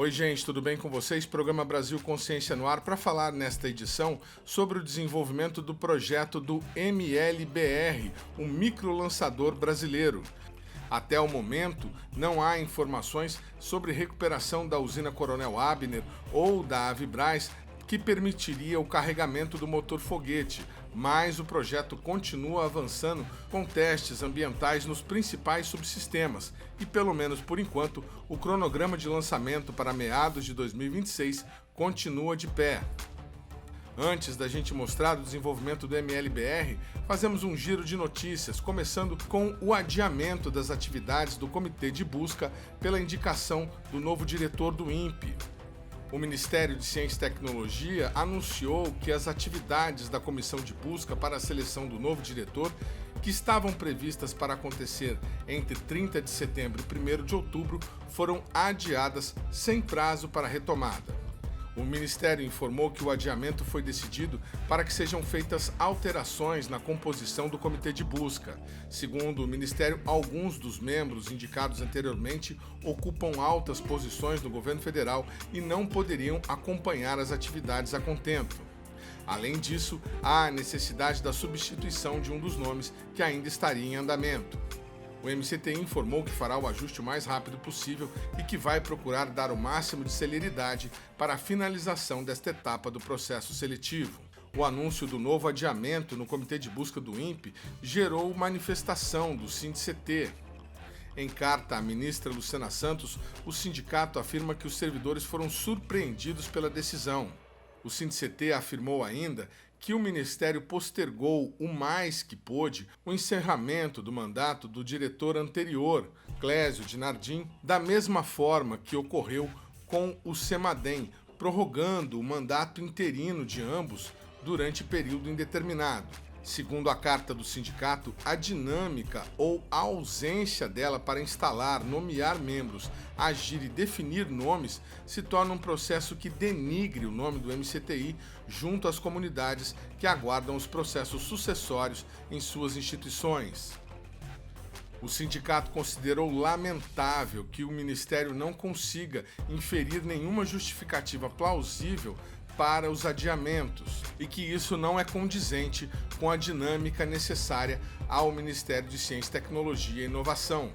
Oi gente, tudo bem com vocês? Programa Brasil Consciência no ar para falar nesta edição sobre o desenvolvimento do projeto do MLBR, um microlançador brasileiro. Até o momento, não há informações sobre recuperação da usina Coronel Abner ou da Avibraz que permitiria o carregamento do motor foguete, mas o projeto continua avançando com testes ambientais nos principais subsistemas e, pelo menos por enquanto, o cronograma de lançamento para meados de 2026 continua de pé. Antes da gente mostrar o desenvolvimento do MLBR, fazemos um giro de notícias, começando com o adiamento das atividades do Comitê de Busca pela indicação do novo diretor do INPE. O Ministério de Ciência e Tecnologia anunciou que as atividades da comissão de busca para a seleção do novo diretor, que estavam previstas para acontecer entre 30 de setembro e 1º de outubro, foram adiadas sem prazo para retomada. O Ministério informou que o adiamento foi decidido para que sejam feitas alterações na composição do Comitê de Busca. Segundo o Ministério, alguns dos membros indicados anteriormente ocupam altas posições no governo federal e não poderiam acompanhar as atividades a contento. Além disso, há a necessidade da substituição de um dos nomes que ainda estaria em andamento. O MCTI informou que fará o ajuste o mais rápido possível e que vai procurar dar o máximo de celeridade para a finalização desta etapa do processo seletivo. O anúncio do novo adiamento no Comitê de Busca do INPE gerou manifestação do SINDICT. Em carta à ministra Luciana Santos, o sindicato afirma que os servidores foram surpreendidos pela decisão. O SINDICT afirmou ainda que o Ministério postergou o mais que pôde o encerramento do mandato do diretor anterior, Clésio Dinardim, da mesma forma que ocorreu com o Semadem, prorrogando o mandato interino de ambos durante período indeterminado. Segundo a carta do sindicato, a dinâmica ou a ausência dela para instalar, nomear membros, agir e definir nomes se torna um processo que denigre o nome do MCTI junto às comunidades que aguardam os processos sucessórios em suas instituições. O sindicato considerou lamentável que o Ministério não consiga inferir nenhuma justificativa plausível para os adiamentos e que isso não é condizente com a dinâmica necessária ao Ministério de Ciência, Tecnologia e Inovação.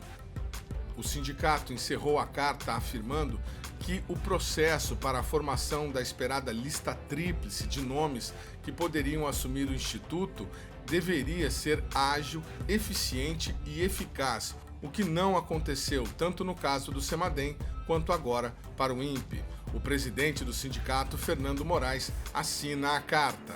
O sindicato encerrou a carta afirmando que o processo para a formação da esperada lista tríplice de nomes que poderiam assumir o Instituto deveria ser ágil, eficiente e eficaz, o que não aconteceu tanto no caso do Semadem quanto agora para o INPE. O presidente do sindicato, Fernando Moraes, assina a carta.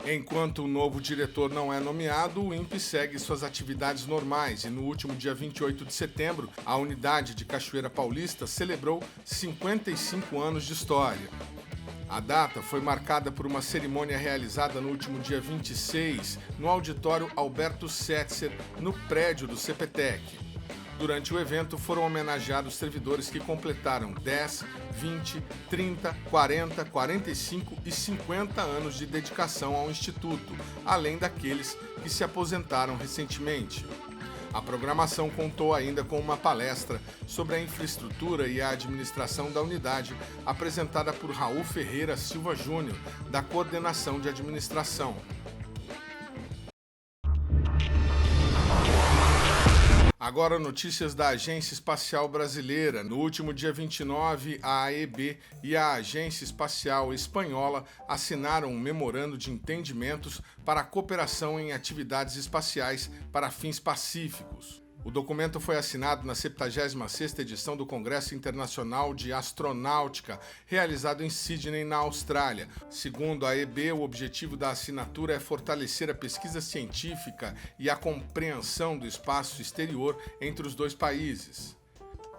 Enquanto o novo diretor não é nomeado, o INPE segue suas atividades normais e no último dia 28 de setembro, a unidade de Cachoeira Paulista celebrou 55 anos de história. A data foi marcada por uma cerimônia realizada no último dia 26, no auditório Alberto Setzer, no prédio do CPTEC. Durante o evento foram homenageados servidores que completaram 10, 20, 30, 40, 45 e 50 anos de dedicação ao Instituto, além daqueles que se aposentaram recentemente. A programação contou ainda com uma palestra sobre a infraestrutura e a administração da unidade, apresentada por Raul Ferreira Silva Júnior, da Coordenação de Administração. Agora notícias da Agência Espacial Brasileira. No último dia 29, a AEB e a Agência Espacial Espanhola assinaram um memorando de entendimentos para a cooperação em atividades espaciais para fins pacíficos. O documento foi assinado na 76ª edição do Congresso Internacional de Astronáutica, realizado em Sydney, na Austrália. Segundo a AEB, o objetivo da assinatura é fortalecer a pesquisa científica e a compreensão do espaço exterior entre os dois países.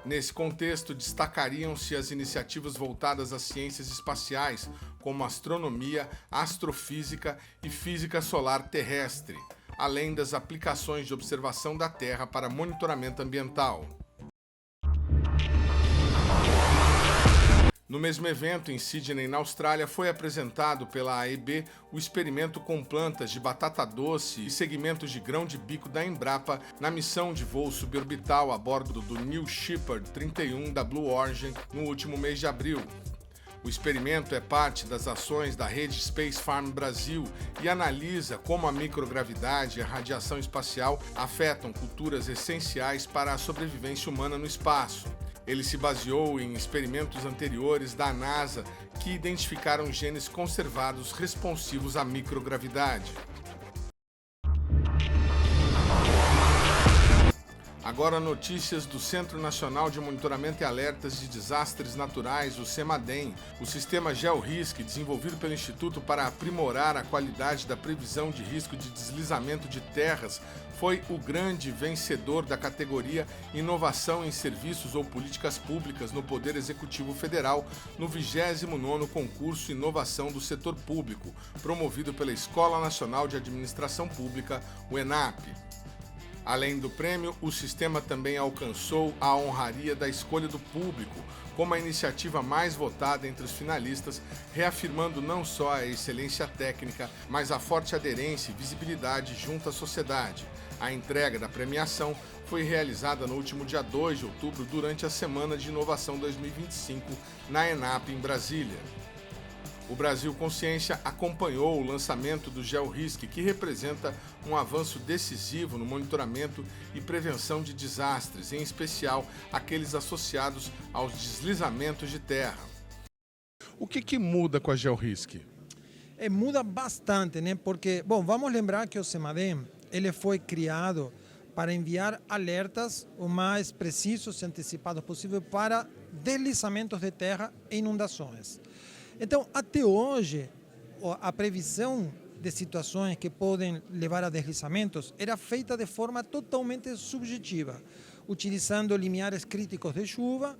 Nesse contexto, destacariam-se as iniciativas voltadas às ciências espaciais, como astronomia, astrofísica e física solar terrestre, além das aplicações de observação da Terra para monitoramento ambiental. No mesmo evento, em Sydney, na Austrália, foi apresentado pela AEB o experimento com plantas de batata doce e segmentos de grão de bico da Embrapa na missão de voo suborbital a bordo do New Shepard 31 da Blue Origin no último mês de abril. O experimento é parte das ações da rede Space Farm Brasil e analisa como a microgravidade e a radiação espacial afetam culturas essenciais para a sobrevivência humana no espaço. Ele se baseou em experimentos anteriores da NASA que identificaram genes conservados responsivos à microgravidade. Agora notícias do Centro Nacional de Monitoramento e Alertas de Desastres Naturais, o CEMADEM. O sistema GeoRISC, desenvolvido pelo Instituto para aprimorar a qualidade da previsão de risco de deslizamento de terras, foi o grande vencedor da categoria Inovação em Serviços ou Políticas Públicas no Poder Executivo Federal no 29º Concurso Inovação do Setor Público, promovido pela Escola Nacional de Administração Pública, o ENAP. Além do prêmio, o sistema também alcançou a honraria da escolha do público, como a iniciativa mais votada entre os finalistas, reafirmando não só a excelência técnica, mas a forte aderência e visibilidade junto à sociedade. A entrega da premiação foi realizada no último dia 2 de outubro, durante a Semana de Inovação 2025, na ENAP, em Brasília. O Brasil Consciência acompanhou o lançamento do GeoRISC, que representa um avanço decisivo no monitoramento e prevenção de desastres, em especial aqueles associados aos deslizamentos de terra. O que muda com a GeoRISC? Muda bastante, né? Porque, vamos lembrar que o CEMADEM ele foi criado para enviar alertas o mais precisos e antecipados possível para deslizamentos de terra e inundações. Então, até hoje, a previsão de situações que podem levar a deslizamentos era feita de forma totalmente subjetiva, utilizando limiares críticos de chuva.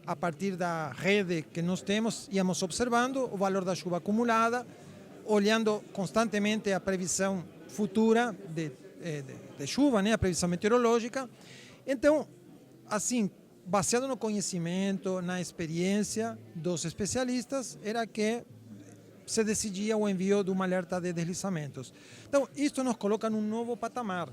A partir da rede que nós temos, íamos observando o valor da chuva acumulada, olhando constantemente a previsão futura de chuva, né, a previsão meteorológica. Então, assim, baseado no conhecimento, na experiência dos especialistas, era que se decidia o envio de uma alerta de deslizamentos. Então, isto nos coloca num novo patamar,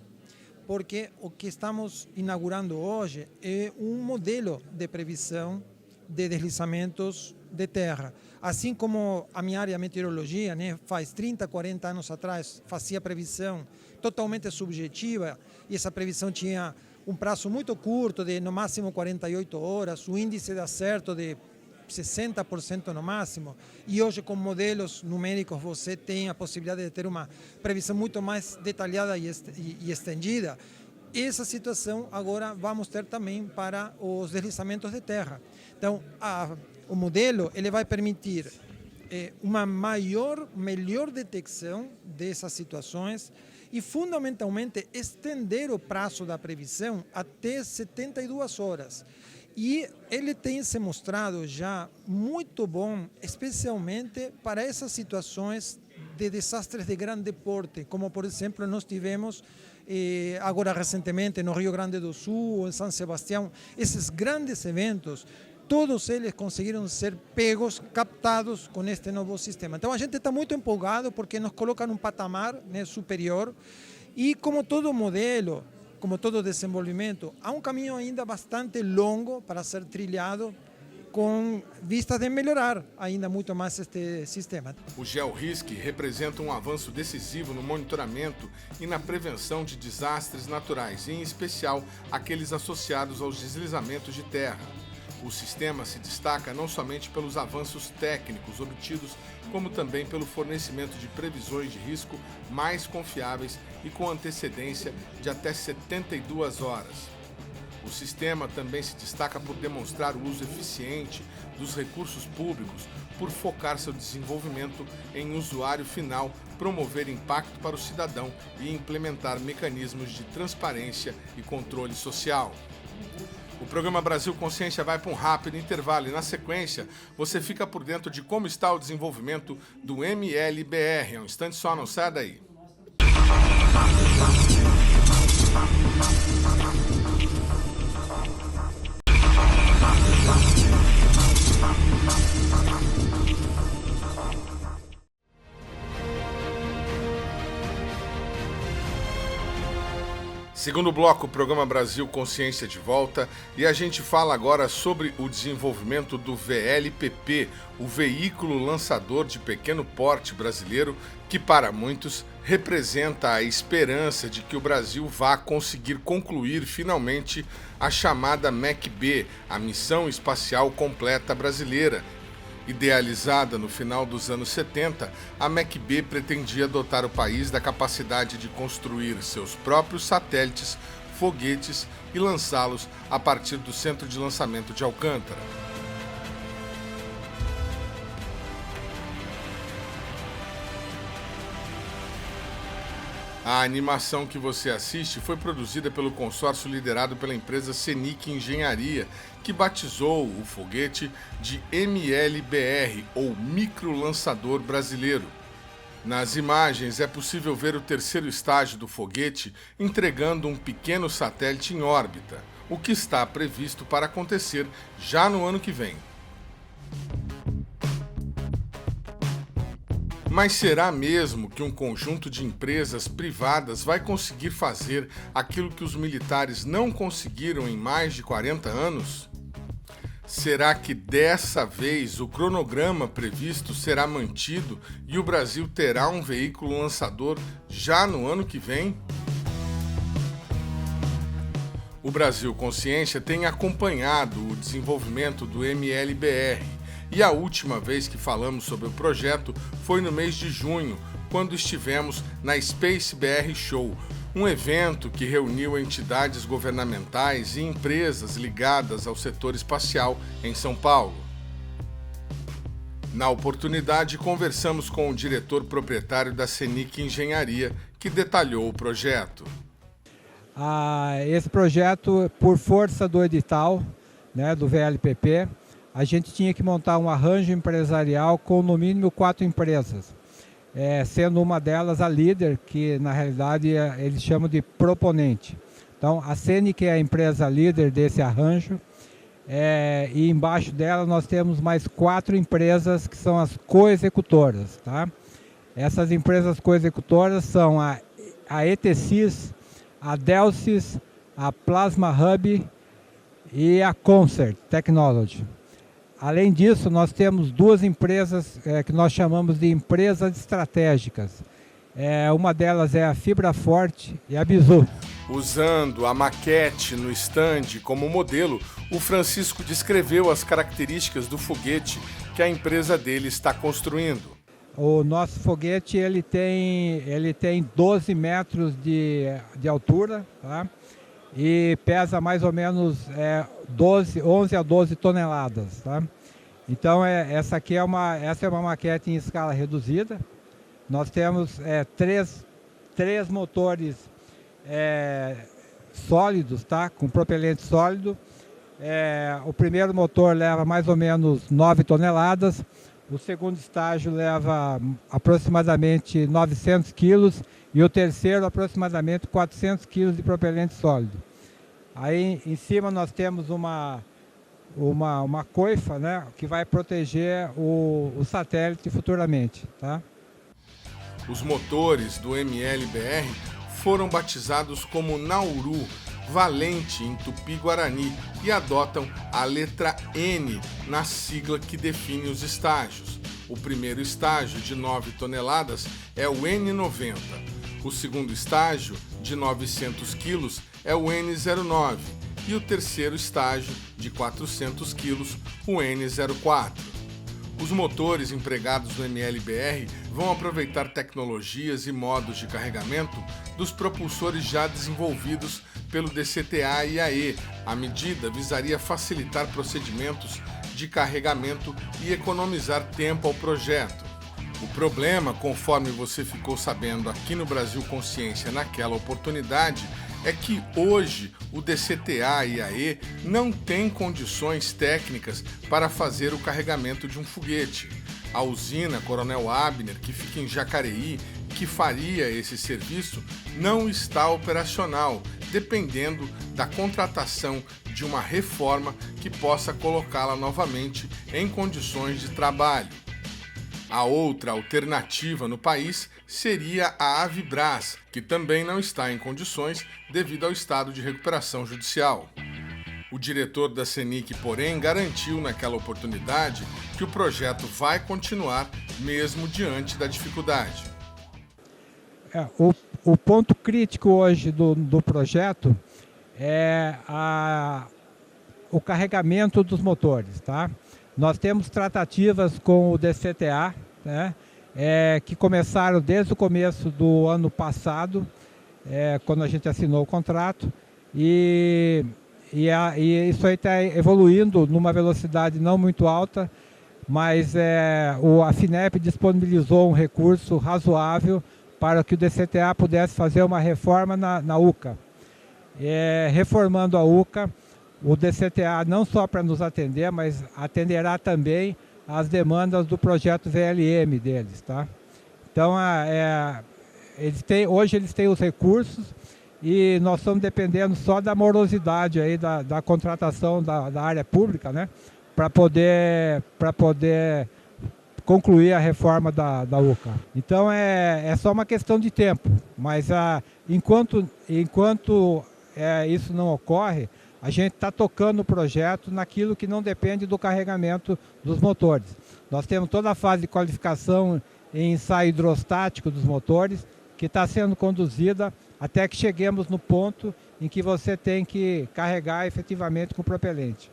porque o que estamos inaugurando hoje é um modelo de previsão de deslizamentos de terra. Assim como a minha área, a meteorologia, né, faz 30, 40 anos atrás, fazia previsão totalmente subjetiva, e essa previsão tinha um prazo muito curto, de no máximo 48 horas, o índice de acerto de 60% no máximo, e hoje com modelos numéricos você tem a possibilidade de ter uma previsão muito mais detalhada e estendida. Essa situação agora vamos ter também para os deslizamentos de terra. Então, o modelo ele vai permitir uma melhor detecção dessas situações e, fundamentalmente, estender o prazo da previsão até 72 horas. E ele tem se mostrado já muito bom, especialmente para essas situações de desastres de grande porte, como, por exemplo, nós tivemos agora recentemente no Rio Grande do Sul, em São Sebastião. Esses grandes eventos, todos eles conseguiram ser pegos, captados com este novo sistema. Então a gente está muito empolgado porque nos coloca num patamar, né, superior, e como todo modelo, como todo desenvolvimento, há um caminho ainda bastante longo para ser trilhado, com vistas de melhorar ainda muito mais este sistema. O GeoRISC representa um avanço decisivo no monitoramento e na prevenção de desastres naturais, em especial aqueles associados aos deslizamentos de terra. O sistema se destaca não somente pelos avanços técnicos obtidos, como também pelo fornecimento de previsões de risco mais confiáveis e com antecedência de até 72 horas. O sistema também se destaca por demonstrar o uso eficiente dos recursos públicos, por focar seu desenvolvimento em usuário final, promover impacto para o cidadão e implementar mecanismos de transparência e controle social. O programa Brasil Consciência vai para um rápido intervalo e, na sequência, você fica por dentro de como está o desenvolvimento do MLBR. É um instante só, não sai daí. Segundo bloco, o programa Brasil Consciência de volta, e a gente fala agora sobre o desenvolvimento do VLPP, o veículo lançador de pequeno porte brasileiro, que para muitos representa a esperança de que o Brasil vá conseguir concluir finalmente a chamada MEC-B, a Missão Espacial Completa Brasileira. Idealizada no final dos anos 70, a MEC-B pretendia dotar o país da capacidade de construir seus próprios satélites, foguetes e lançá-los a partir do centro de lançamento de Alcântara. A animação que você assiste foi produzida pelo consórcio liderado pela empresa Senic Engenharia, que batizou o foguete de MLBR, ou Microlançador Brasileiro. Nas imagens é possível ver o terceiro estágio do foguete entregando um pequeno satélite em órbita, o que está previsto para acontecer já no ano que vem. Mas será mesmo que um conjunto de empresas privadas vai conseguir fazer aquilo que os militares não conseguiram em mais de 40 anos? Será que dessa vez o cronograma previsto será mantido e o Brasil terá um veículo lançador já no ano que vem? O Brasil Consciência tem acompanhado o desenvolvimento do MLBR. E a última vez que falamos sobre o projeto foi no mês de junho, quando estivemos na Space BR Show, um evento que reuniu entidades governamentais e empresas ligadas ao setor espacial em São Paulo. Na oportunidade, conversamos com o diretor proprietário da Senic Engenharia, que detalhou o projeto. Esse projeto, por força do edital, do VLPP, a gente tinha que montar um arranjo empresarial com no mínimo 4 empresas, sendo uma delas a líder, que na realidade eles chamam de proponente. Então a Senic é a empresa líder desse arranjo, e embaixo dela nós temos mais 4 empresas que são as coexecutoras. Tá? Essas empresas coexecutoras são a ETSys, a Delsys, a Plasma Hub e a Concert Technology. Além disso, nós temos 2 empresas que nós chamamos de empresas estratégicas. Uma delas é a Fibra Forte e a Bizu. Usando a maquete no stand como modelo, o Francisco descreveu as características do foguete que a empresa dele está construindo. O nosso foguete ele tem 12 metros de altura, tá? E pesa mais ou menos 11 a 12 toneladas. Tá? Então essa é uma maquete em escala reduzida. Nós temos 3 motores sólidos, tá? Com propelente sólido. O primeiro motor leva mais ou menos 9 toneladas, o segundo estágio leva aproximadamente 900 quilos e o terceiro aproximadamente 400 quilos de propelente sólido. Aí em cima nós temos uma coifa, né, que vai proteger o satélite futuramente. Tá? Os motores do MLBR foram batizados como Nauru, Valente em Tupi-Guarani, e adotam a letra N na sigla que define os estágios. O primeiro estágio, de 9 toneladas, é o N90. O segundo estágio, de 900 quilos, é o N09. E o terceiro estágio, de 400 quilos, o N04. Os motores empregados no MLBR vão aproveitar tecnologias e modos de carregamento dos propulsores já desenvolvidos pelo DCTA-IAE. A medida visaria facilitar procedimentos de carregamento e economizar tempo ao projeto. O problema, conforme você ficou sabendo aqui no Brasil Consciência naquela oportunidade, é que hoje o DCTA-IAE não tem condições técnicas para fazer o carregamento de um foguete. A usina Coronel Abner, que fica em Jacareí, que faria esse serviço, não está operacional dependendo da contratação de uma reforma que possa colocá-la novamente em condições de trabalho. A outra alternativa no país seria a Avibraz, que também não está em condições devido ao estado de recuperação judicial. O diretor da CENIC, porém, garantiu naquela oportunidade que o projeto vai continuar mesmo diante da dificuldade. O ponto crítico hoje do projeto é o carregamento dos motores, tá? Nós temos tratativas com o DCTA, né, que começaram desde o começo do ano passado, quando a gente assinou o contrato, e isso aí está evoluindo numa velocidade não muito alta, mas a FINEP disponibilizou um recurso razoável para que o DCTA pudesse fazer uma reforma na UCA. Reformando a UCA, o DCTA não só para nos atender, mas atenderá também as demandas do projeto VLM deles, tá? Então, hoje eles têm os recursos e nós estamos dependendo só da morosidade aí da contratação da área pública, né? Para poder concluir a reforma da UCA. Então, é só uma questão de tempo, mas enquanto isso não ocorre, a gente está tocando o projeto naquilo que não depende do carregamento dos motores. Nós temos toda a fase de qualificação em ensaio hidrostático dos motores, que está sendo conduzida até que cheguemos no ponto em que você tem que carregar efetivamente com o propelente.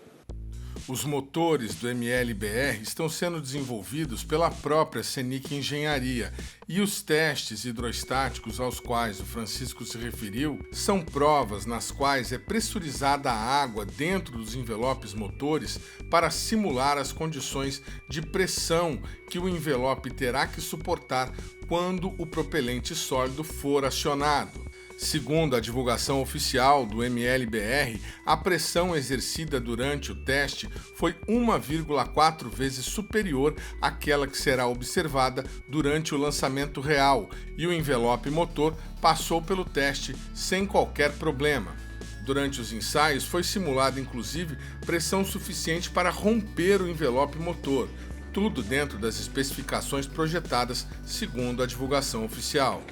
Os motores do ML-BR estão sendo desenvolvidos pela própria CENIC Engenharia e os testes hidrostáticos aos quais o Francisco se referiu são provas nas quais é pressurizada a água dentro dos envelopes motores para simular as condições de pressão que o envelope terá que suportar quando o propelente sólido for acionado. Segundo a divulgação oficial do ML-BR, a pressão exercida durante o teste foi 1,4 vezes superior àquela que será observada durante o lançamento real e o envelope motor passou pelo teste sem qualquer problema. Durante os ensaios foi simulada inclusive pressão suficiente para romper o envelope motor, tudo dentro das especificações projetadas segundo a divulgação oficial.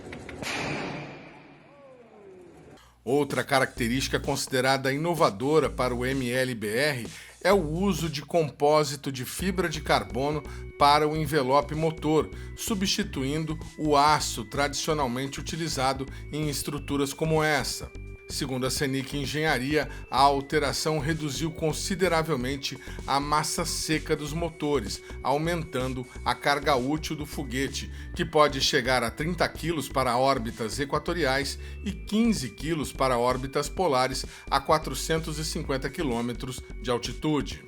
Outra característica considerada inovadora para o ML-BR é o uso de compósito de fibra de carbono para o envelope motor, substituindo o aço tradicionalmente utilizado em estruturas como essa. Segundo a CENIC Engenharia, a alteração reduziu consideravelmente a massa seca dos motores, aumentando a carga útil do foguete, que pode chegar a 30 kg para órbitas equatoriais e 15 kg para órbitas polares a 450 km de altitude.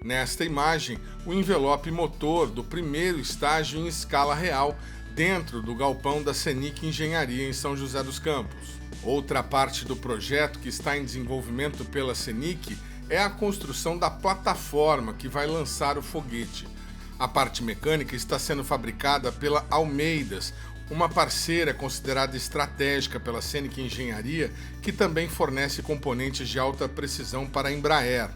Nesta imagem, o envelope motor do primeiro estágio em escala real, dentro do galpão da CENIC Engenharia em São José dos Campos. Outra parte do projeto que está em desenvolvimento pela CENIC é a construção da plataforma que vai lançar o foguete. A parte mecânica está sendo fabricada pela Almeidas, uma parceira considerada estratégica pela CENIC Engenharia, que também fornece componentes de alta precisão para a Embraer.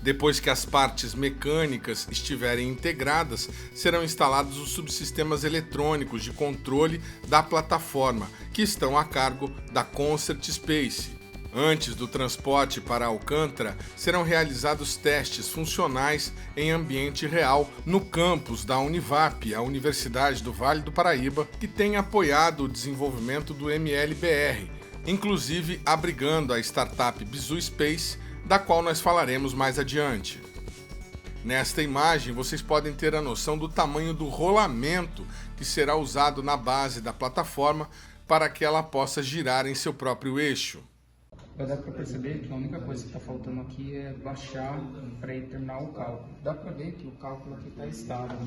Depois que as partes mecânicas estiverem integradas, serão instalados os subsistemas eletrônicos de controle da plataforma, que estão a cargo da Concert Space. Antes do transporte para Alcântara, serão realizados testes funcionais em ambiente real no campus da Univap, a Universidade do Vale do Paraíba, que tem apoiado o desenvolvimento do ML-BR, inclusive abrigando a startup Bizu Space, da qual nós falaremos mais adiante. Nesta imagem, vocês podem ter a noção do tamanho do rolamento que será usado na base da plataforma para que ela possa girar em seu próprio eixo. Dá para perceber que a única coisa que está faltando aqui é baixar para ir terminar o cálculo. Dá para ver que o cálculo aqui está estável.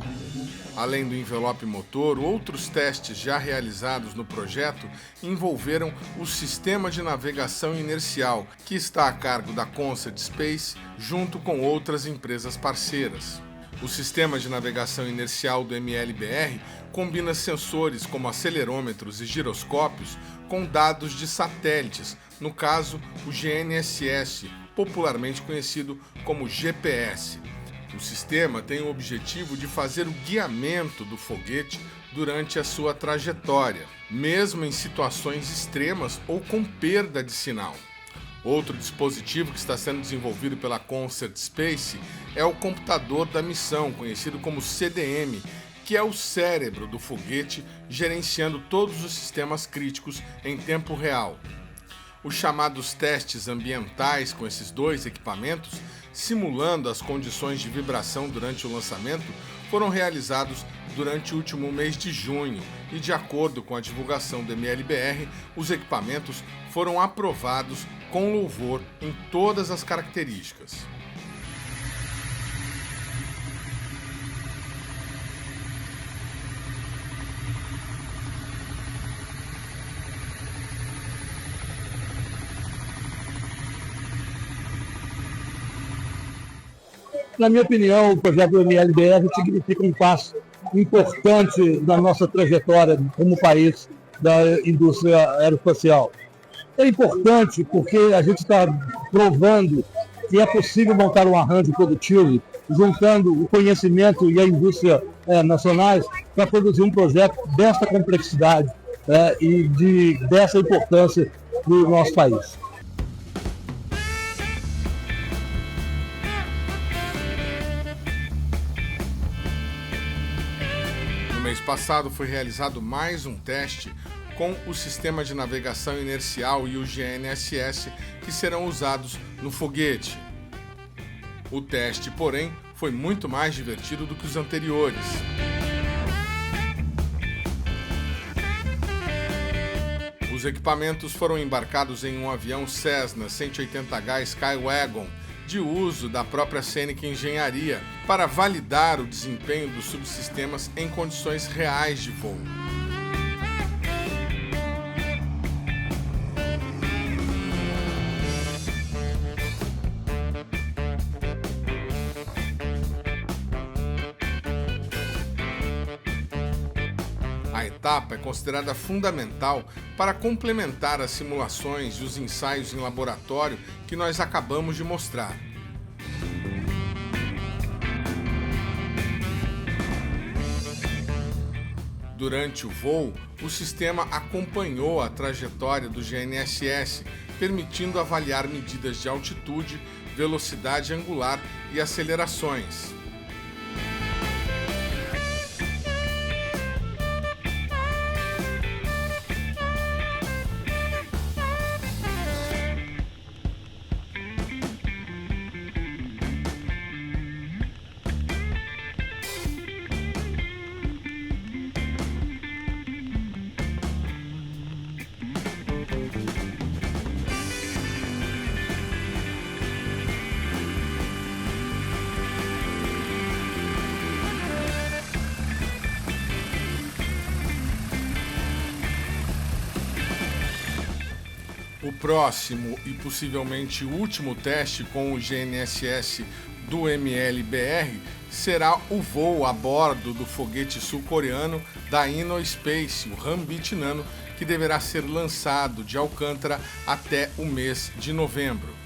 Além do envelope motor, outros testes já realizados no projeto envolveram o sistema de navegação inercial, que está a cargo da Concert Space, junto com outras empresas parceiras. O sistema de navegação inercial do ML-BR combina sensores como acelerômetros e giroscópios com dados de satélites, no caso o GNSS, popularmente conhecido como GPS. O sistema tem o objetivo de fazer o guiamento do foguete durante a sua trajetória, mesmo em situações extremas ou com perda de sinal. Outro dispositivo que está sendo desenvolvido pela Concert Space é o computador da missão, conhecido como CDM, que é o cérebro do foguete gerenciando todos os sistemas críticos em tempo real. Os chamados testes ambientais com esses dois equipamentos, simulando as condições de vibração durante o lançamento, foram realizados durante o último mês de junho e, de acordo com a divulgação do MLBR, os equipamentos foram aprovados com louvor em todas as características. Na minha opinião, o projeto do MLBR significa um passo importante na nossa trajetória como país da indústria aeroespacial. É importante porque a gente está provando que é possível montar um arranjo produtivo, juntando o conhecimento e a indústria nacionais para produzir um projeto desta complexidade e dessa importância do nosso país. No mês passado foi realizado mais um teste com o sistema de navegação inercial e o GNSS que serão usados no foguete. O teste, porém, foi muito mais divertido do que os anteriores. Os equipamentos foram embarcados em um avião Cessna 180H Skywagon, de uso da própria Scenic Engenharia, para validar o desempenho dos subsistemas em condições reais de voo. A etapa é considerada fundamental para complementar as simulações e os ensaios em laboratório que nós acabamos de mostrar. Durante o voo, o sistema acompanhou a trajetória do GNSS, permitindo avaliar medidas de altitude, velocidade angular e acelerações. O próximo e possivelmente último teste com o GNSS do MLBR será o voo a bordo do foguete sul-coreano da Innospace, o Hanbit Nano, que deverá ser lançado de Alcântara até o mês de novembro.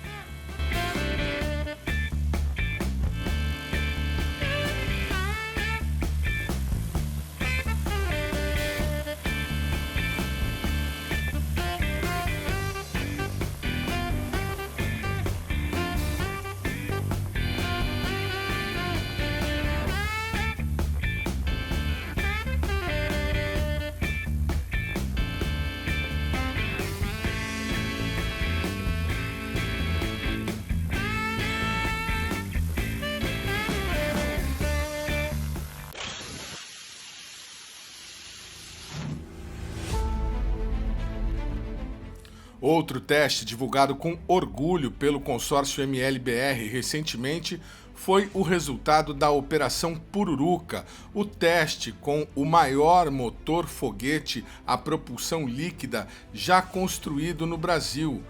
Outro teste divulgado com orgulho pelo consórcio MLBR recentemente foi o resultado da Operação Pururuca, o teste com o maior motor foguete a propulsão líquida já construído no Brasil.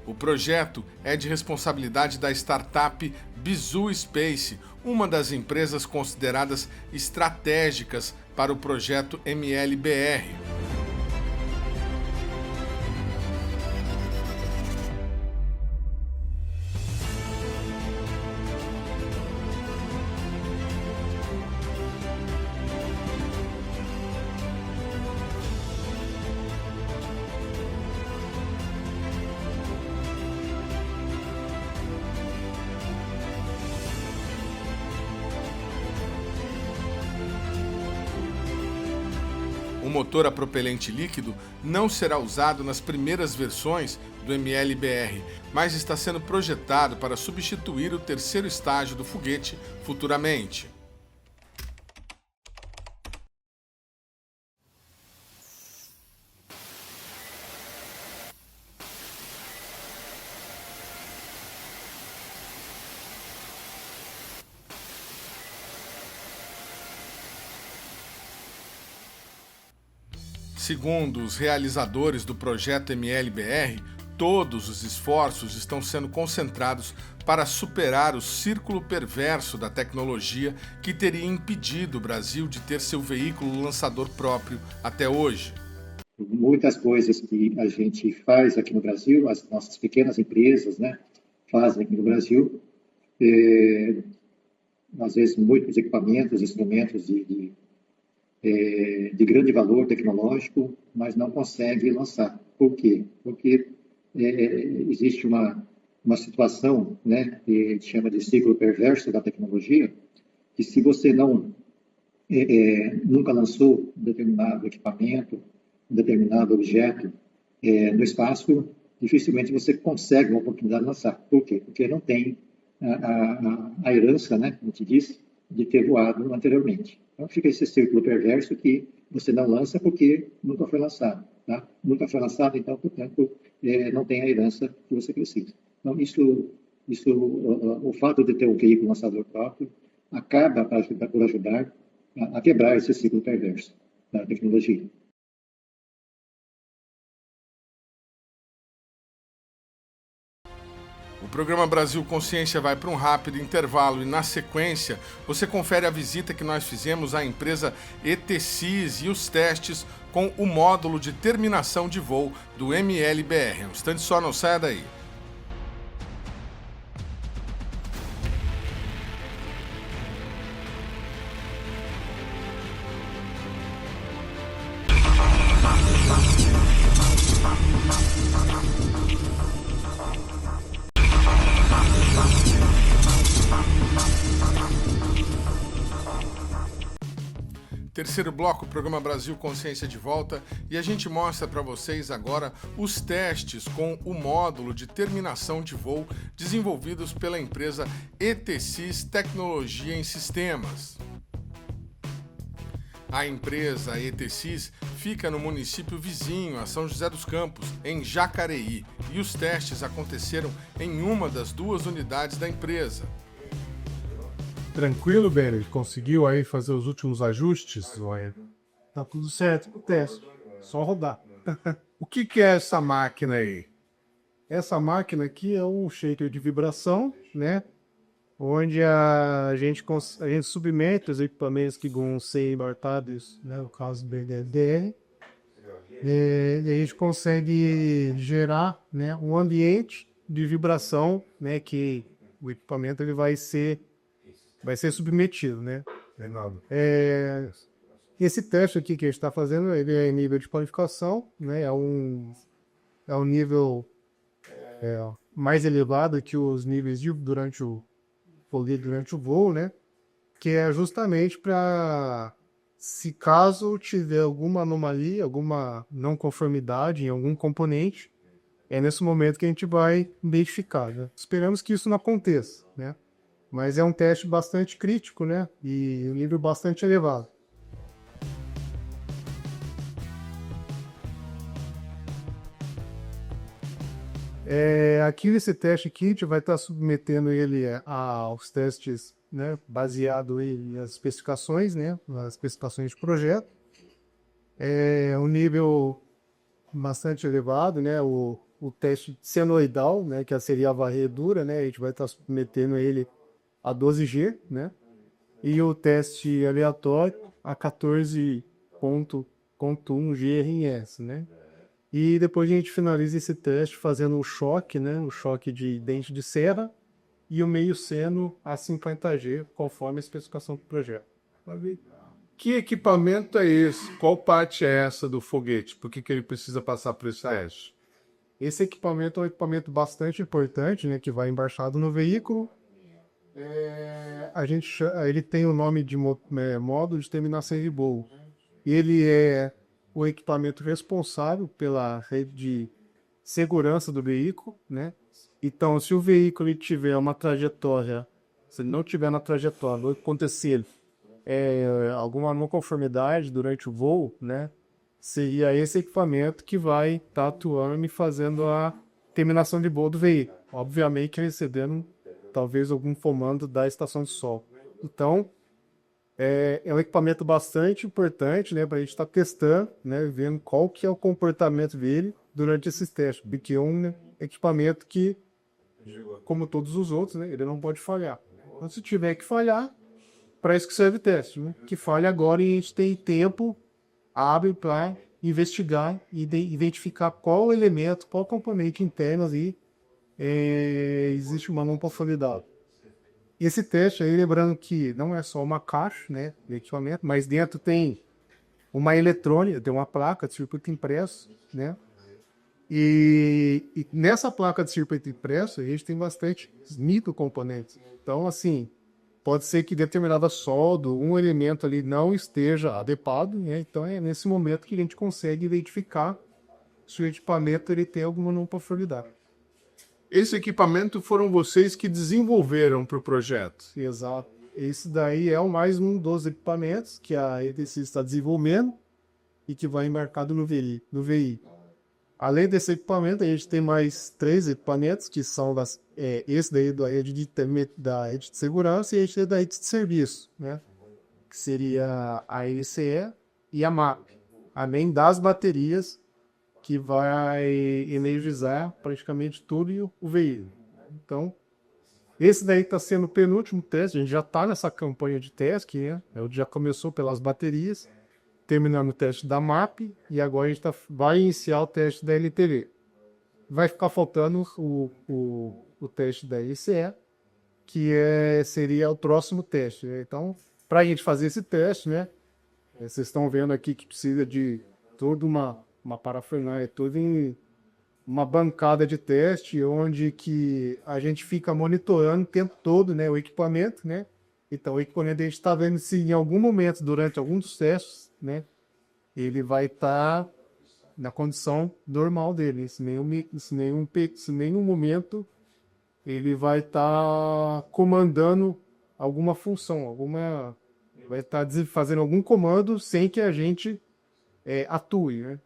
O projeto é de responsabilidade da startup Bizu Space, uma das empresas consideradas estratégicas para o projeto MLBR. O motor a propelente líquido não será usado nas primeiras versões do MLBR, mas está sendo projetado para substituir o terceiro estágio do foguete futuramente. Segundo os realizadores do projeto MLBR, todos os esforços estão sendo concentrados para superar o círculo perverso da tecnologia que teria impedido o Brasil de ter seu veículo lançador próprio até hoje. Muitas coisas que a gente faz aqui no Brasil, as nossas pequenas empresas, né, fazem aqui no Brasil, às vezes muitos equipamentos, instrumentos de grande valor tecnológico, mas não consegue lançar. Por quê? Porque existe uma situação, né, que chama de ciclo perverso da tecnologia, que se você não nunca lançou um determinado equipamento, um determinado objeto no espaço, dificilmente você consegue uma oportunidade de lançar. Por quê? Porque não tem a herança, né, como te disse, de ter voado anteriormente. Então fica esse círculo perverso que você não lança porque nunca foi lançado. Tá? Nunca foi lançado, então, portanto, não tem a herança que você precisa. Então, o fato de ter um veículo lançador próprio acaba por ajudar a quebrar esse ciclo perverso da tecnologia. O programa Brasil Consciência vai para um rápido intervalo e, na sequência, você confere a visita que nós fizemos à empresa ETSys e os testes com o módulo de terminação de voo do MLBR. Um instante só, não saia daí. Terceiro bloco, programa Brasil Consciência de volta, e a gente mostra para vocês agora os testes com o módulo de terminação de voo desenvolvidos pela empresa ETSys Tecnologia em Sistemas. A empresa ETSys fica no município vizinho a São José dos Campos, em Jacareí, e os testes aconteceram em uma das duas unidades da empresa. Tranquilo, Benner? Conseguiu aí fazer os últimos ajustes? Tá tudo certo pro teste. Só rodar. O que é essa máquina aí? Essa máquina aqui é um shaker de vibração, né? Onde a gente submete os equipamentos que vão ser embarcados, né? No caso do BDR. E a gente consegue gerar, né, um ambiente de vibração, né? Que o equipamento ele vai ser submetido, né? Esse teste aqui que a gente está fazendo, ele é nível de qualificação, né? É um nível mais elevado que os níveis durante o voo, né? Que é justamente para, se caso tiver alguma anomalia, alguma não conformidade em algum componente, é nesse momento que a gente vai identificar, né? Esperamos que isso não aconteça, né? Mas é um teste bastante crítico, né? E um nível bastante elevado. Aqui nesse teste aqui, a gente vai estar submetendo ele aos testes, né? Baseado nas especificações, né? Nas especificações de projeto. É um nível bastante elevado, né? O teste senoidal, né? Que seria a varredura, né? A gente vai estar submetendo ele a 12G, né? E o teste aleatório, a 14.1 GRS, né? E depois a gente finaliza esse teste fazendo o choque, né? O choque de dente de cera e o meio seno a 50G, conforme a especificação do projeto. Que equipamento é esse? Qual parte é essa do foguete? Por que ele precisa passar por esse teste? Esse equipamento é um equipamento bastante importante, né? Que vai embaixado no veículo. Ele tem o nome de módulo de terminação de voo. Ele é o equipamento responsável pela rede de segurança do veículo, né? Então, se o veículo tiver uma trajetória, se ele não tiver na trajetória, ou acontecer alguma não conformidade durante o voo, né? Seria esse equipamento que vai estar atuando e fazendo a terminação de voo do veículo. Obviamente recebendo talvez algum comando da estação de sol. Então, é um equipamento bastante importante, né, para a gente estar testando, né, vendo qual que é o comportamento dele durante esses testes, porque é um equipamento que, como todos os outros, né, ele não pode falhar. Então, se tiver que falhar, para isso que serve o teste, né, que falha agora e a gente tem tempo hábil para investigar e identificar qual elemento, qual componente interno ali existe uma não conformidade. Esse teste aí, lembrando que não é só uma caixa, né, de equipamento, mas dentro tem uma eletrônica, tem uma placa de circuito impresso, né, e nessa placa de circuito impresso a gente tem bastante microcomponentes. Então, assim, pode ser que determinada solda, um elemento ali não esteja adequado, né, então é nesse momento que a gente consegue identificar se o equipamento ele tem alguma não conformidade. Esse equipamento foram vocês que desenvolveram para o projeto? Exato. Esse daí é mais um dos equipamentos que a ETC está desenvolvendo e que vai embarcado no VI. Além desse equipamento, a gente tem mais 3 equipamentos, que são esse daí da rede de segurança e esse da rede de serviço, né? Que seria a LCE e a MAP, além das baterias que vai energizar praticamente tudo o veículo. Então, esse daí está sendo o penúltimo teste, a gente já está nessa campanha de teste, né? Já começou pelas baterias, terminando o teste da MAP, e agora a gente vai iniciar o teste da LTV. Vai ficar faltando o teste da LCE, que seria o próximo teste, né? Então, para a gente fazer esse teste, né? Vocês estão vendo aqui que precisa de toda uma parafernália, toda uma bancada de teste, onde que a gente fica monitorando o tempo todo, né, o equipamento, né? Então, o equipamento a gente está vendo se em algum momento, durante algum dos testes, né, ele vai estar na condição normal dele, se nenhum momento ele vai estar comandando alguma função, vai estar fazendo algum comando sem que a gente atue, né?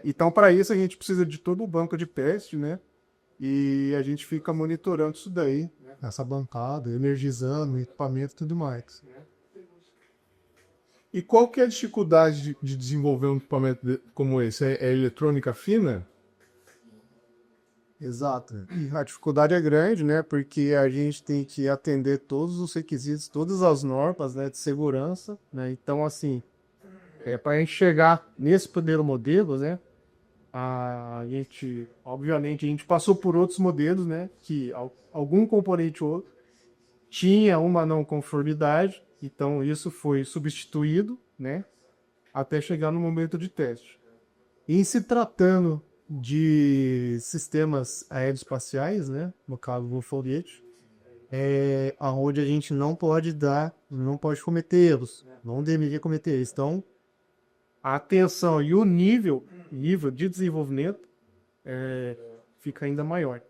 Então para isso a gente precisa de todo o banco de teste, né? E a gente fica monitorando isso daí, né? Essa bancada, energizando, equipamento e tudo mais. E qual que é a dificuldade de desenvolver um equipamento como esse? É eletrônica fina? Exato. E a dificuldade é grande, né? Porque a gente tem que atender todos os requisitos, todas as normas, né, de segurança, né? Então, assim, para a gente chegar nesse primeiro modelo, né? Obviamente, a gente passou por outros modelos, né? Que algum componente ou outro tinha uma não conformidade, então isso foi substituído, né? Até chegar no momento de teste. Em se tratando de sistemas aeroespaciais, né? No caso do foguete, onde a gente não pode cometer erros, não deveria cometer erros. Então, a atenção e o nível de desenvolvimento fica ainda maior.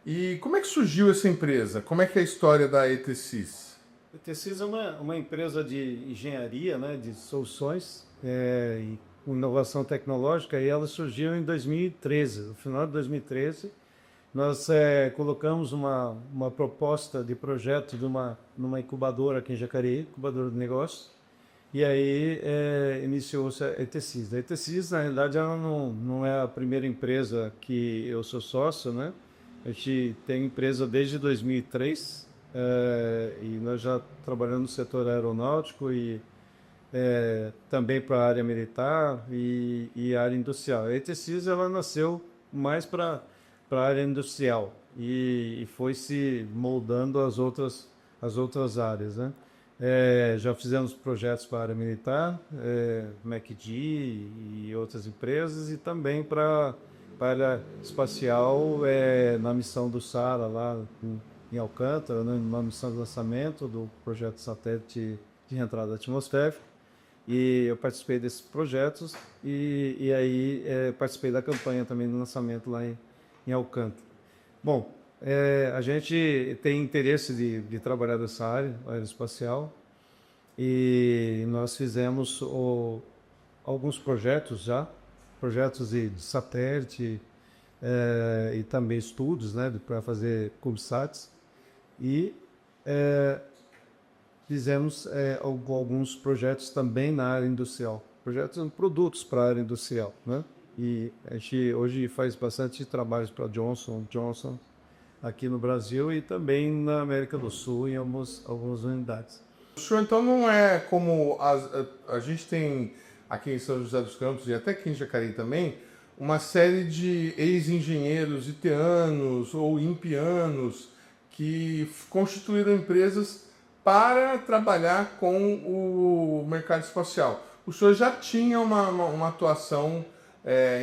E como é que surgiu essa empresa? Como é que é a história da ETSys? A ETSys é uma empresa de engenharia, né, de soluções e inovação tecnológica, e ela surgiu em 2013. No final de 2013, nós colocamos uma proposta de projeto numa incubadora aqui em Jacareí, incubadora de negócios. E aí iniciou-se a ETSys. A ETSys, na realidade, ela não é a primeira empresa que eu sou sócio, né? A gente tem empresa desde 2003, e nós já trabalhamos no setor aeronáutico e também para a área militar e área industrial. A ETSys ela nasceu mais para a área industrial e foi se moldando as outras áreas, né? Já fizemos projetos para a área militar, MacD e outras empresas, e também para a área espacial, na missão do SARA, lá em Alcântara, né, na missão de lançamento do projeto satélite de entrada atmosférica. E eu participei desses projetos e aí participei da campanha também do lançamento lá em Alcântara. Bom, a gente tem interesse de trabalhar nessa área aeroespacial e nós fizemos alguns projetos já, projetos de satélite e também estudos, né, para fazer CubeSats e fizemos alguns projetos também na área industrial, produtos para a área industrial, né? E a gente hoje faz bastante trabalhos para Johnson Johnson aqui no Brasil e também na América do Sul em algumas unidades. O senhor então não é como a gente tem aqui em São José dos Campos e até aqui em Jacareí também, uma série de ex-engenheiros itianos ou impianos que constituíram empresas para trabalhar com o mercado espacial. O senhor já tinha uma atuação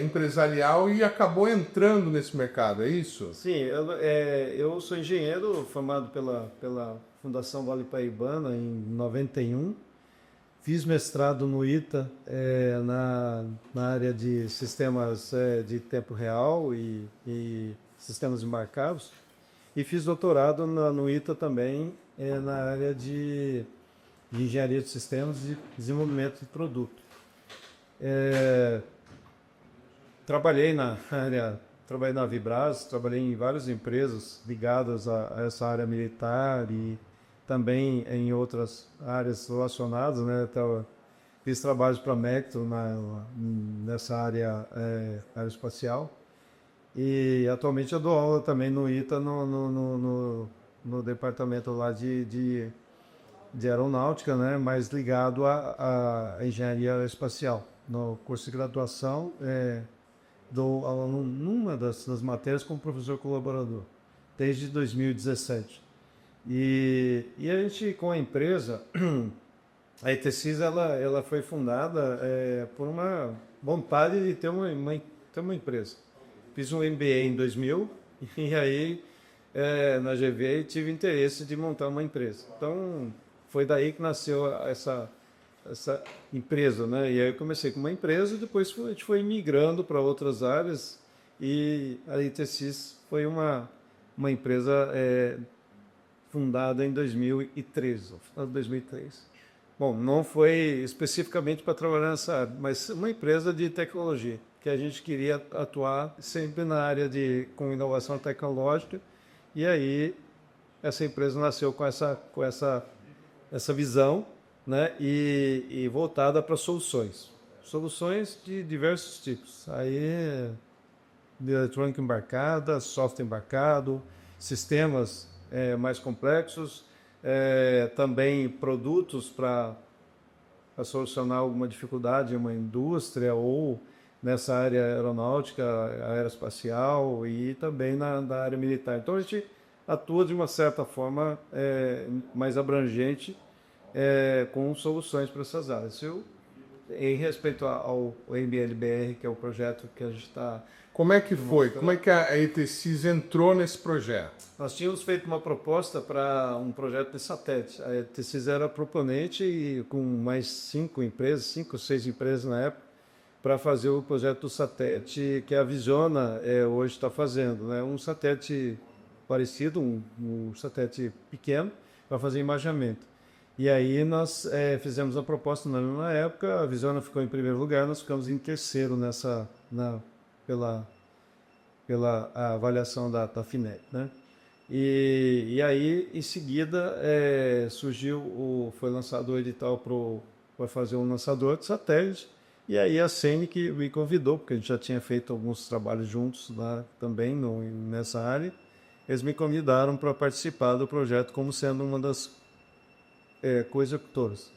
empresarial e acabou entrando nesse mercado, é isso? Sim, eu sou engenheiro formado pela Fundação Vale Paraibana em 91. Fiz mestrado no ITA na área de sistemas de tempo real e sistemas embarcados. E fiz doutorado no ITA também na área de engenharia de sistemas e desenvolvimento de produto. Trabalhei na Vibras, trabalhei em várias empresas ligadas a essa área militar e também em outras áreas relacionadas, né? Fiz trabalhos para a Mecto nessa área aeroespacial e atualmente eu dou aula também no ITA no departamento lá de aeronáutica, né? Mais ligado à engenharia aeroespacial. No curso de graduação, dou aula numa das matérias como professor colaborador, desde 2017. E a gente, com a empresa, a ETSys, ela foi fundada por uma vontade de ter uma empresa. Fiz um MBA em 2000 e aí, na GV, tive interesse de montar uma empresa. Então, foi daí que nasceu essa empresa, né? E aí eu comecei com uma empresa, depois a gente foi migrando para outras áreas e a ETSys foi uma empresa fundada em 2013, no final de 2003. Bom, não foi especificamente para trabalhar nessa área, mas uma empresa de tecnologia, que a gente queria atuar sempre na área com inovação tecnológica, e aí essa empresa nasceu com essa visão, né, e voltada para soluções de diversos tipos. Aí, de eletrônica embarcada, software embarcado, sistemas mais complexos, também produtos para solucionar alguma dificuldade em uma indústria ou nessa área aeronáutica, aeroespacial e também na área militar. Então a gente atua de uma certa forma mais abrangente com soluções para essas áreas. Em respeito ao MLBR, que é o projeto que a gente está... Como é que foi? Como é que a ETSys entrou nesse projeto? Nós tínhamos feito uma proposta para um projeto de satélite. A ETSys era proponente e com mais 5 ou 6 empresas na época, para fazer o projeto do satélite que a Visiona hoje está fazendo, né? Um satélite parecido, um satélite pequeno, para fazer imaginamento. E aí nós fizemos a proposta na época, a Visiona ficou em primeiro lugar, nós ficamos em terceiro pela avaliação da FINEP, né? E aí, em seguida, foi lançado o edital para fazer um lançador de satélite, e aí a CENI que me convidou, porque a gente já tinha feito alguns trabalhos juntos lá também nessa área, eles me convidaram para participar do projeto como sendo uma das co-executoras.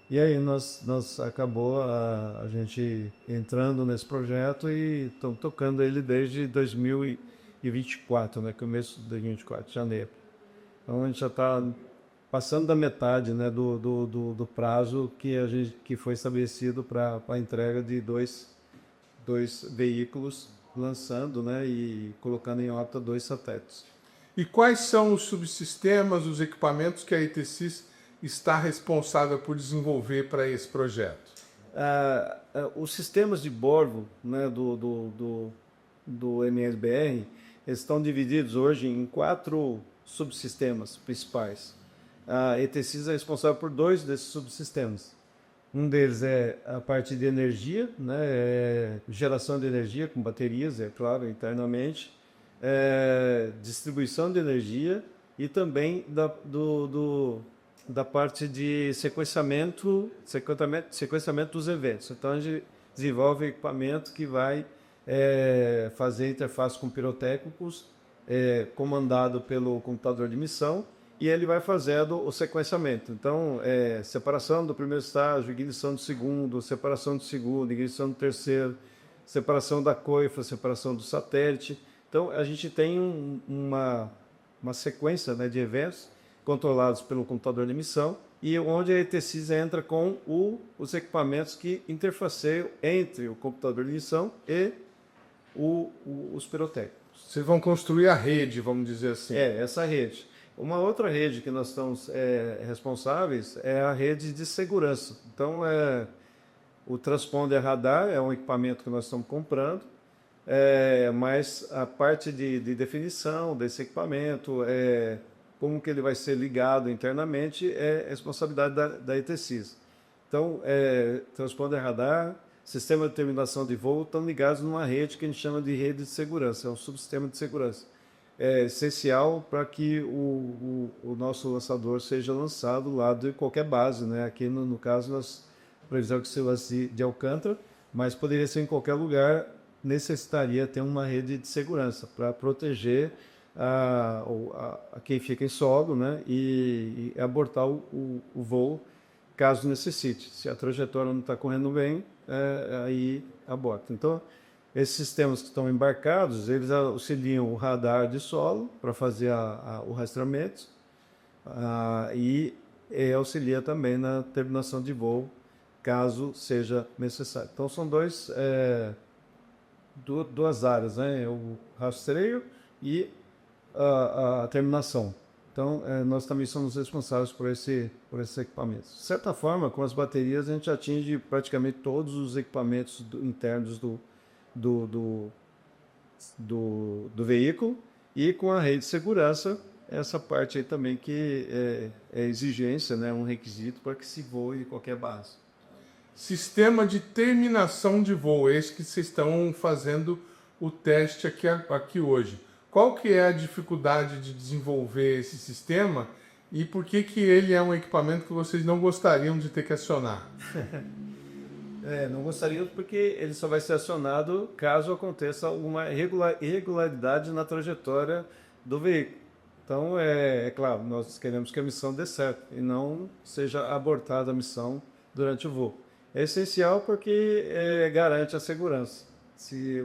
E aí acabou a gente entrando nesse projeto e estamos tocando ele desde 2024, né, começo de 2024, janeiro. Então a gente já está passando da metade, né, do prazo que foi estabelecido para a entrega de dois veículos, lançando, né, e colocando em órbita 2 satélites. E quais são os subsistemas, os equipamentos que a ETSys está responsável por desenvolver para esse projeto? Os sistemas de bordo, né, do MLBR estão divididos hoje em 4 subsistemas principais. A ETSys é responsável por 2 desses subsistemas. Um deles é a parte de energia, né, geração de energia com baterias, é claro, internamente, distribuição de energia e também da parte de sequenciamento dos eventos. Então, a gente desenvolve equipamento que vai fazer interface com pirotécnicos, comandado pelo computador de missão, e ele vai fazendo o sequenciamento. Então, separação do primeiro estágio, ignição do segundo, separação do segundo, ignição do terceiro, separação da coifa, separação do satélite. Então, a gente tem uma sequência, né, de eventos controlados pelo computador de missão, e onde a ETSys entra com os equipamentos que interfaceiam entre o computador de missão e os pirotécnicos. Vocês vão construir a rede, vamos dizer assim. Essa rede. Uma outra rede que nós estamos responsáveis é a rede de segurança. Então, o transponder radar é um equipamento que nós estamos comprando, mas a parte de definição desse equipamento, como que ele vai ser ligado internamente, é responsabilidade da ETSys. Então, transponder radar, sistema de terminação de voo estão ligados numa rede que a gente chama de rede de segurança, é um subsistema de segurança. É essencial para que o nosso lançador seja lançado lá de qualquer base, né? Aqui, no caso, nós precisamos que seja de Alcântara, mas poderia ser em qualquer lugar, necessitaria ter uma rede de segurança para proteger a quem fica em solo, né? E abortar o voo, caso necessite. Se a trajetória não está correndo bem, aí aborta. Então, esses sistemas que estão embarcados, eles auxiliam o radar de solo para fazer o rastreamento e auxilia também na terminação de voo, caso seja necessário. Então, são duas áreas, né? O rastreio e a terminação. Então, nós também somos responsáveis por esses equipamentos. De certa forma, com as baterias, a gente atinge praticamente todos os equipamentos internos do veículo, e com a rede de segurança, essa parte aí também que é exigência, né, um requisito para que se voe em qualquer base. Sistema de terminação de voo, esse que vocês estão fazendo o teste aqui hoje. Qual que é a dificuldade de desenvolver esse sistema e por que ele é um equipamento que vocês não gostariam de ter que acionar? Não gostaríamos porque ele só vai ser acionado caso aconteça alguma irregularidade na trajetória do veículo. Então, é claro, nós queremos que a missão dê certo e não seja abortada a missão durante o voo. É essencial porque garante a segurança. Se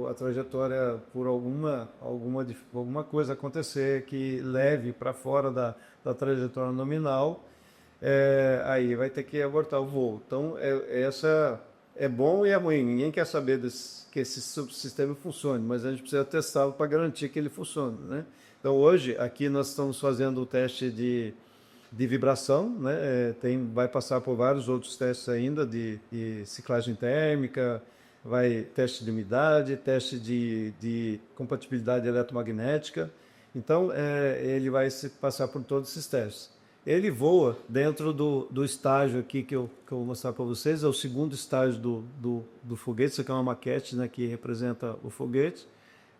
a trajetória, por alguma coisa acontecer que leve para fora da trajetória nominal, aí vai ter que abortar o voo. Então, essa é bom e é ruim. Ninguém quer saber que esse subsistema funcione, mas a gente precisa testá-lo para garantir que ele funcione, né? Então, hoje, aqui nós estamos fazendo o teste de vibração, né? Vai passar por vários outros testes ainda, de ciclagem térmica, teste de umidade, teste de compatibilidade eletromagnética. Então, ele vai passar por todos esses testes. Ele voa dentro do estágio aqui que eu vou mostrar para vocês, é o segundo estágio do foguete. Isso aqui é uma maquete, né, que representa o foguete.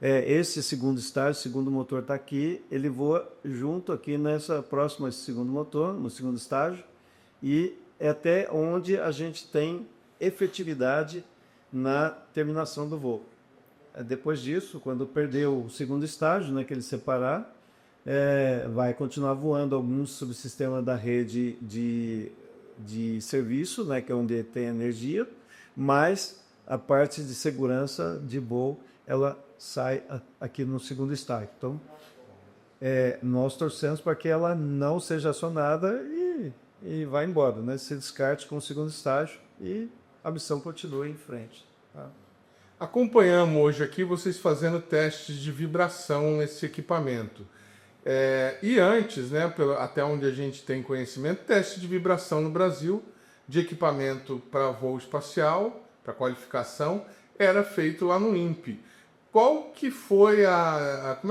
Esse segundo estágio, o segundo motor está aqui, ele voa junto aqui próximo a esse segundo motor, no segundo estágio, e é até onde a gente tem efetividade na terminação do voo. depois disso, quando perder o segundo estágio, né, que ele separar, vai continuar voando alguns subsistemas da rede de serviço, né, que é onde tem energia, mas a parte de segurança de voo, ela sai aqui no segundo estágio. Então, nós torcemos para que ela não seja acionada e vá embora, né? Se descarte com o segundo estágio e a missão continua em frente. Tá? Acompanhamos hoje aqui vocês fazendo testes de vibração nesse equipamento. E antes, né, até onde a gente tem conhecimento, teste de vibração no Brasil de equipamento para voo espacial, para qualificação, era feito lá no INPE. Como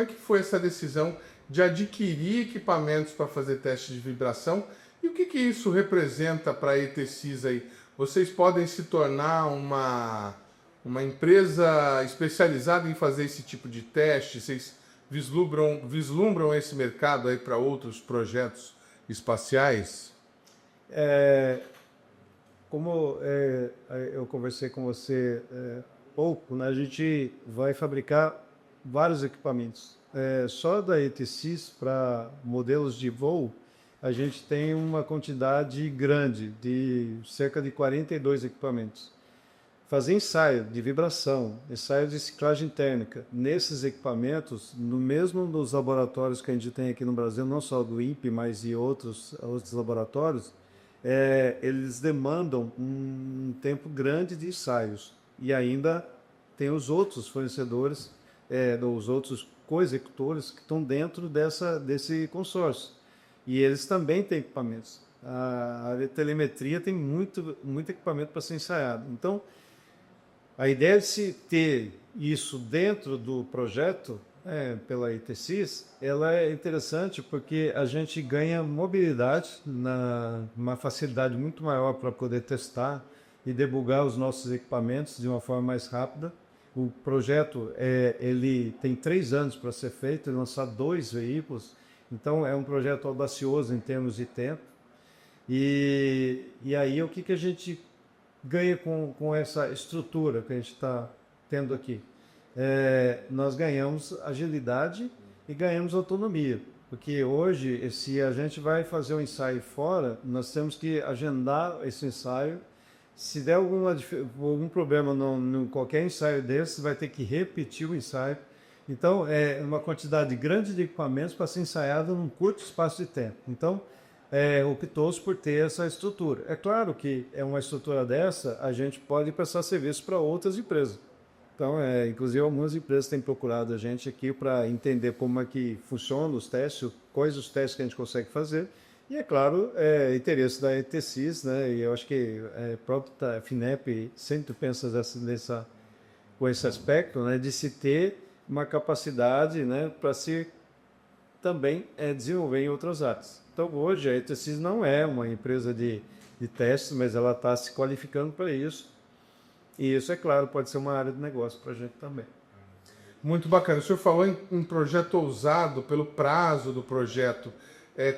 é que foi essa decisão de adquirir equipamentos para fazer teste de vibração? E o que isso representa para a ETSys aí? Vocês podem se tornar uma empresa especializada em fazer esse tipo de teste? Vocês vislumbram esse mercado aí para outros projetos espaciais? Como eu conversei com você pouco, né, a gente vai fabricar vários equipamentos. Só da ETSys para modelos de voo, a gente tem uma quantidade grande, de cerca de 42 equipamentos. Fazer ensaio de vibração, ensaio de ciclagem térmica, nesses equipamentos, no mesmo dos laboratórios que a gente tem aqui no Brasil, não só do INPE, mas de outros laboratórios, eles demandam um tempo grande de ensaios. E ainda tem os outros fornecedores, os outros co-executores que estão dentro desse consórcio. E eles também têm equipamentos. A telemetria tem muito equipamento para ser ensaiado. Então, a ideia de se ter isso dentro do projeto, pela ETSys, ela é interessante porque a gente ganha mobilidade, uma facilidade muito maior para poder testar e debugar os nossos equipamentos de uma forma mais rápida. O projeto ele tem 3 anos para ser feito e lançar 2 veículos. Então, é um projeto audacioso em termos de tempo. E aí, o que a gente ganha com essa estrutura que a gente está tendo aqui? Nós ganhamos agilidade e ganhamos autonomia. Porque hoje, se a gente vai fazer um ensaio fora, nós temos que agendar esse ensaio. Se der algum problema em qualquer ensaio desse, vai ter que repetir o ensaio. Então, é uma quantidade grande de equipamentos para ser ensaiado num curto espaço de tempo. Então, optou-se por ter essa estrutura. É claro que uma estrutura dessa, a gente pode prestar serviço para outras empresas. Então, inclusive, algumas empresas têm procurado a gente aqui para entender como é que funcionam os testes, quais os testes que a gente consegue fazer. E, é claro, interesse da ETSys, né? E eu acho que a própria FINEP sempre pensa com esse aspecto, né? De se ter uma capacidade, né, para se também desenvolver em outras áreas. Então, hoje, a ETSys não é uma empresa de testes, mas ela está se qualificando para isso. E isso, é claro, pode ser uma área de negócio para a gente também. Muito bacana. O senhor falou em projeto ousado, pelo prazo do projeto.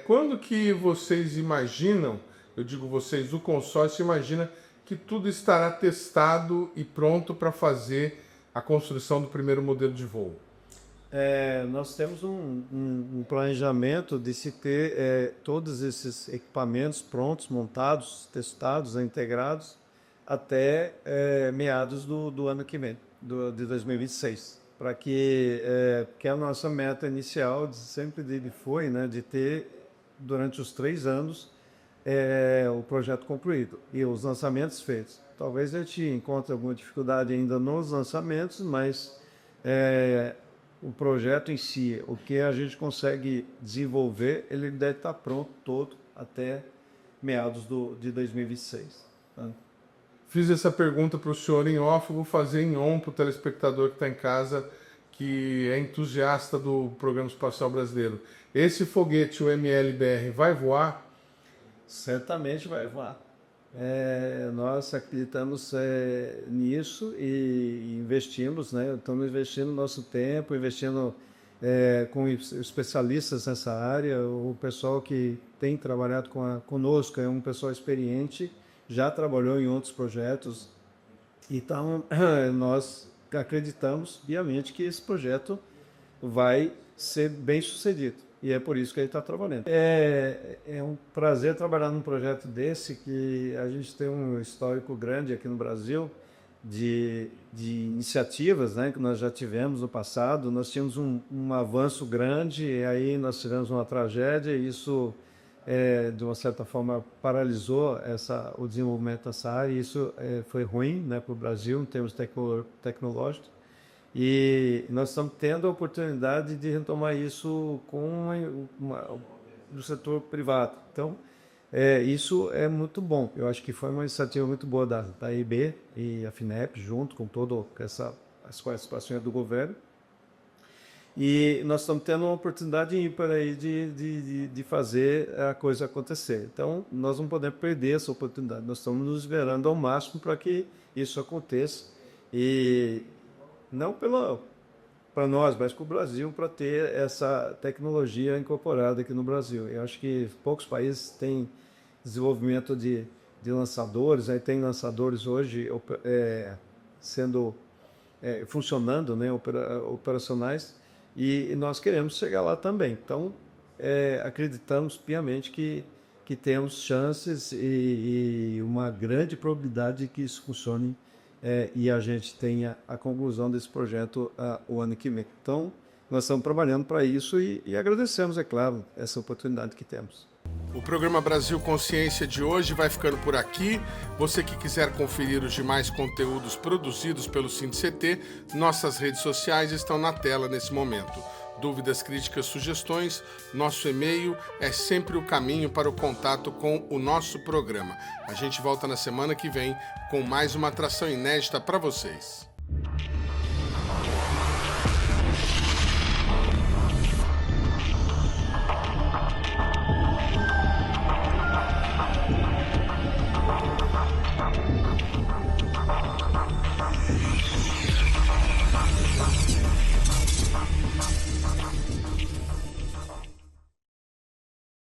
Quando que vocês imaginam, eu digo vocês, o consórcio imagina que tudo estará testado e pronto para fazer a construção do primeiro modelo de voo? Nós temos um planejamento de se ter todos esses equipamentos prontos, montados, testados, integrados, até meados do ano que vem, de 2026. Para que a nossa meta inicial sempre foi, né, de ter, durante os 3 anos, o projeto concluído e os lançamentos feitos. Talvez a gente encontre alguma dificuldade ainda nos lançamentos, mas o projeto em si, o que a gente consegue desenvolver, ele deve estar pronto todo até meados de 2026. Tá? Fiz essa pergunta para o senhor em off, vou fazer em on para o telespectador que está em casa, que é entusiasta do Programa Espacial Brasileiro. Esse foguete, o MLBR, vai voar? Certamente vai voar. Nós acreditamos nisso e investimos, né? Estamos investindo nosso tempo, investindo com especialistas nessa área. O pessoal que tem trabalhado conosco é um pessoal experiente, já trabalhou em outros projetos. Então, nós acreditamos piamente que esse projeto vai ser bem sucedido. E é por isso que ele está trabalhando. É um prazer trabalhar num projeto desse, que a gente tem um histórico grande aqui no Brasil de iniciativas, né, que nós já tivemos no passado. Nós tínhamos um avanço grande, e aí nós tivemos uma tragédia, e isso, de uma certa forma, paralisou o desenvolvimento dessa área, e isso foi ruim, né, para o Brasil, em termos tecnológicos. E nós estamos tendo a oportunidade de retomar isso no setor privado. Então, isso é muito bom. Eu acho que foi uma iniciativa muito boa da EIB e a FINEP, junto com todas as participações do governo. E nós estamos tendo uma oportunidade ímpar aí de fazer a coisa acontecer. Então, nós não podemos perder essa oportunidade. Nós estamos nos esmerando ao máximo para que isso aconteça. E não para nós, mas para o Brasil, para ter essa tecnologia incorporada aqui no Brasil. Eu acho que poucos países têm desenvolvimento de lançadores, aí tem lançadores hoje funcionando, né, operacionais, e nós queremos chegar lá também. Então, acreditamos piamente que temos chances e uma grande probabilidade de que isso funcione e a gente tenha a conclusão desse projeto o ano que vem. Então, nós estamos trabalhando para isso e agradecemos, é claro, essa oportunidade que temos. O programa Brasil Consciência de hoje vai ficando por aqui. Você que quiser conferir os demais conteúdos produzidos pelo SINDCT, nossas redes sociais estão na tela nesse momento. Dúvidas, críticas, sugestões, nosso e-mail é sempre o caminho para o contato com o nosso programa. A gente volta na semana que vem com mais uma atração inédita para vocês.